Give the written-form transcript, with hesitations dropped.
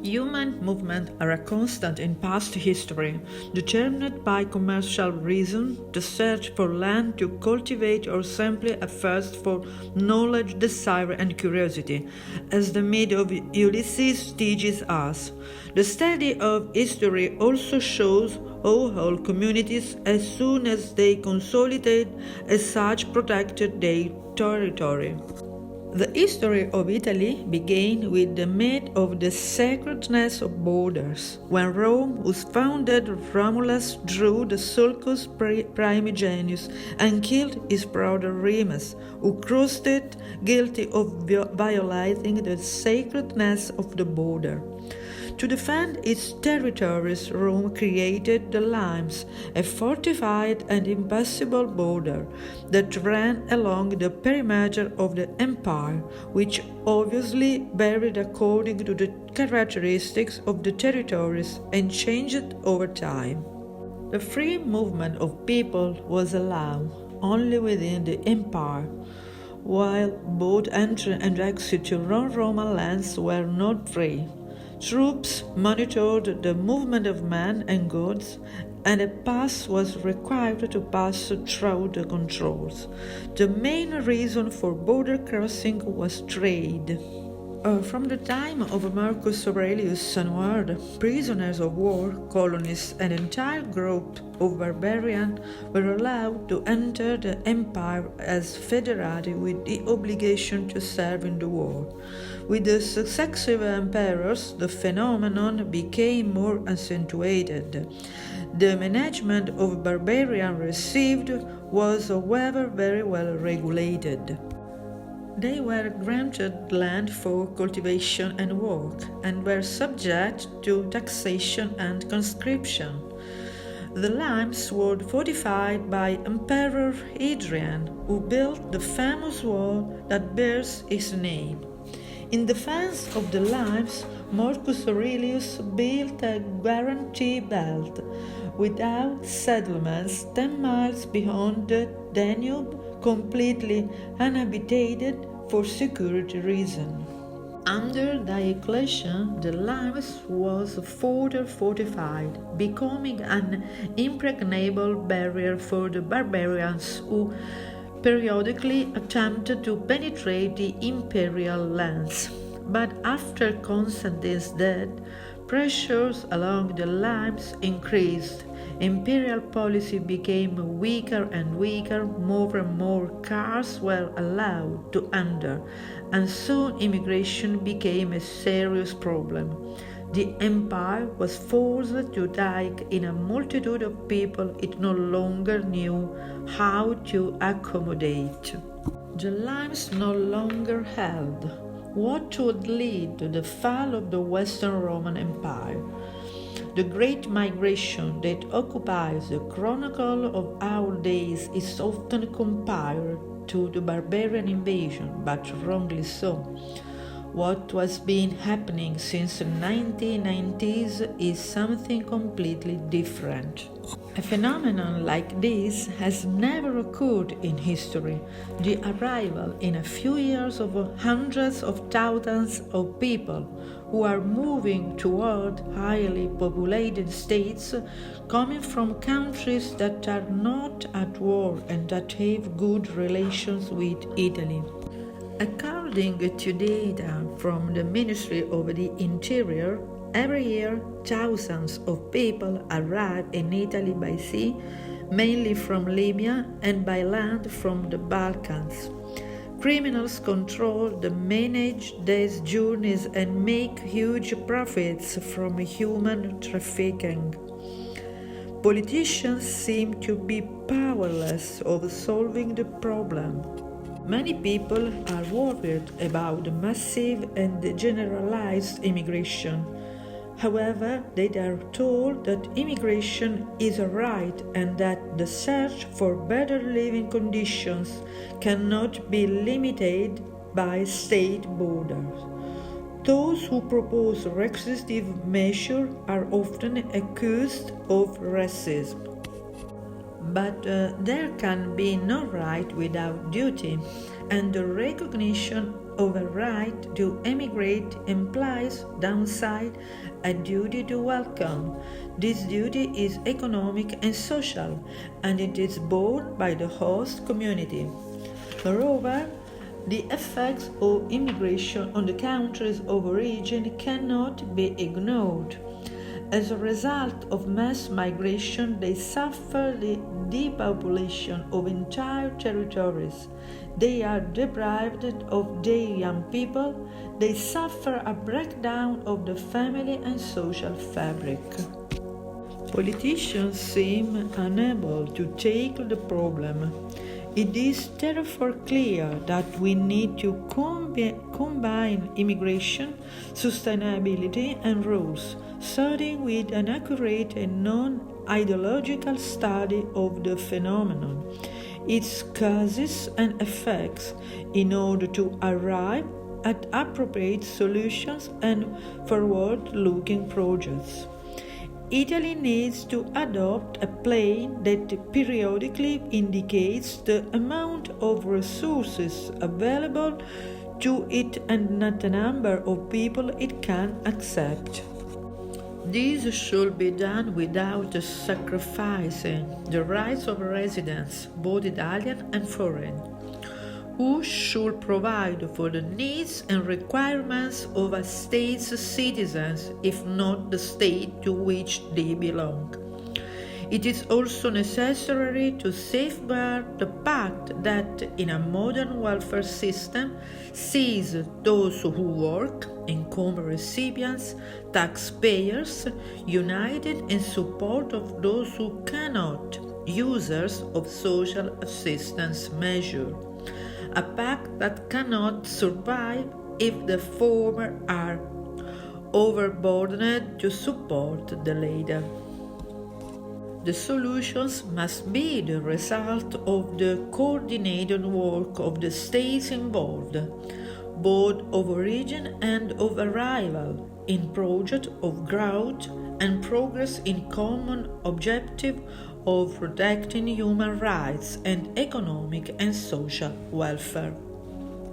Human movements are a constant in past history, determined by commercial reason, the search for land to cultivate, or simply a thirst for knowledge, desire, and curiosity, as the myth of Ulysses teaches us. The study of history also shows how whole communities, as soon as they consolidate as such, protected their territory. The history of Italy began with the myth of the sacredness of borders. When Rome was founded, Romulus drew the Sulcus Primigenius and killed his brother Remus, who crossed it, guilty of violating the sacredness of the border. To defend its territories, Rome created the limes, a fortified and impassable border that ran along the perimeter of the empire, which obviously varied according to the characteristics of the territories and changed over time. The free movement of people was allowed only within the empire, while both entry and exit to non-Roman lands were not free. Troops monitored the movement of men and goods, and a pass was required to pass through the controls. The main reason for border crossing was trade. From the time of Marcus Aurelius onward, prisoners of war, colonists, and entire groups of barbarians were allowed to enter the empire as federati with the obligation to serve in the war. With the successive emperors, the phenomenon became more accentuated. The management of barbarians received was, however, very well regulated. They were granted land for cultivation and work, and were subject to taxation and conscription. The limes were fortified by Emperor Hadrian, who built the famous wall that bears his name. In defense of the limes, Marcus Aurelius built a guarantee belt without settlements 10 miles beyond the Danube, completely uninhabited for security reasons. Under Diocletian, the limes was further fortified, becoming an impregnable barrier for the barbarians who periodically attempted to penetrate the imperial lands. But after Constantine's death, pressures along the limes increased. Imperial policy became weaker and weaker, more and more cars were allowed to enter, and soon immigration became a serious problem. The empire was forced to take in a multitude of people it no longer knew how to accommodate. The limes no longer held, what would lead to the fall of the Western Roman Empire. The Great Migration that occupies the chronicle of our days is often compared to the barbarian invasion, but wrongly so. What was been happening since the 1990s is something completely different. A phenomenon like this has never occurred in history. The arrival in a few years of hundreds of thousands of people who are moving toward highly populated states, coming from countries that are not at war and that have good relations with Italy. According to data from the Ministry of the Interior, every year thousands of people arrive in Italy by sea, mainly from Libya, and by land from the Balkans. Criminals control the manage these journeys and make huge profits from human trafficking. Politicians seem to be powerless of solving the problem. Many people are worried about the massive and generalized immigration. However, they are told that immigration is a right and that the search for better living conditions cannot be limited by state borders. Those who propose restrictive measures are often accused of racism. But there can be no right without duty, and the recognition of a right to emigrate implies, downside, a duty to welcome. This duty is economic and social, and it is borne by the host community. Moreover, the effects of immigration on the countries of origin cannot be ignored. As a result of mass migration, they suffer the depopulation of entire territories. They are deprived of their young people. They suffer a breakdown of the family and social fabric. Politicians seem unable to tackle the problem. It is therefore clear that we need to combine immigration, sustainability, and rules, starting with an accurate and non-ideological study of the phenomenon, its causes and effects, in order to arrive at appropriate solutions and forward-looking projects. Italy needs to adopt a plan that periodically indicates the amount of resources available to it and not the number of people it can accept. This should be done without sacrificing the rights of residents, both Italian and foreign, who should provide for the needs and requirements of a state's citizens, if not the state to which they belong. It is also necessary to safeguard the fact that in a modern welfare system sees those who work, income recipients, taxpayers, united in support of those who cannot, users of social assistance measures. A pact that cannot survive if the former are overburdened to support the latter. The solutions must be the result of the coordinated work of the states involved, both of origin and of arrival, in project of growth and progress in common objective of protecting human rights and economic and social welfare.